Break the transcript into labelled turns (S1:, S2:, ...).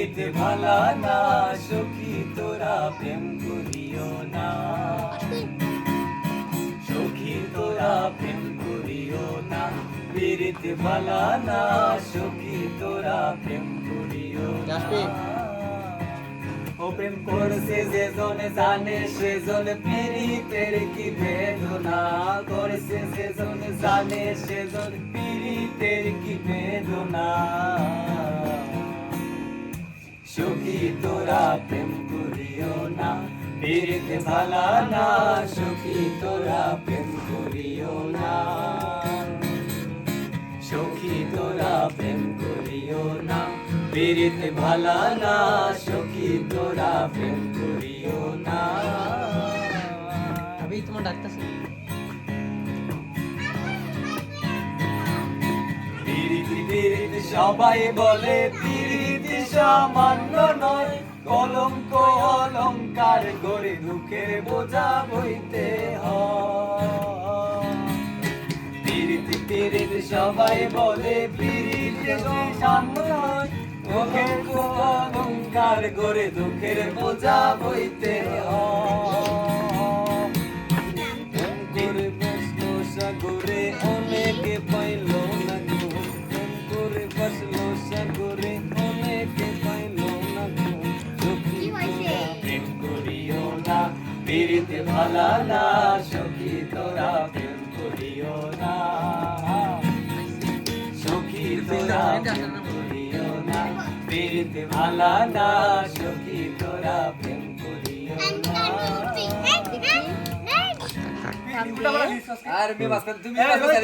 S1: পিরিতে ভালা না সখী তোরা প্রেম করিও না সখী তোরা প্রেম করিও না পিরিতে ভালা না সখী তোরা প্রেম করিও না ও প্রেম করছে যে জন জানে সেজন পিরিতের কি বেদনা করছে যে জন জানে সেজন পিরিতের কি বেদনা সখী তোরা প্রেম করিও না পিরিতে ভালা না সখী তোরা প্রেম করিও না সখী তোরা প্রেম করিও না পিরিতে ভালা না সখী তোরা প্রেম করিও না
S2: আমি তোমার ডাকতেছি
S1: পিরিতি পিরিতি সবাই বলে পিরিতি সামান্য নয় কলঙ্ক অলঙ্কার গড়ে দুঃখের বোঝা বইতে হয় পিরিতি পিরিতি সবাই বলে পিরিতি সামান্য নয় দুঃখের অলঙ্কার গড়ে দুঃখের বোঝা বইতে হয় সাগরে অনেকে পাইল না গো করে বসলো সাগরে অনেকে পাইল না গো সখী তোরা প্রেম করিও না পিরিতে ভালা না সখী তোরা প্রেম করিও না সখী তোরা প্রেম করিও না পিরিতে ভালা না সখী তোরা প্রেম করিও না
S3: আর তুমি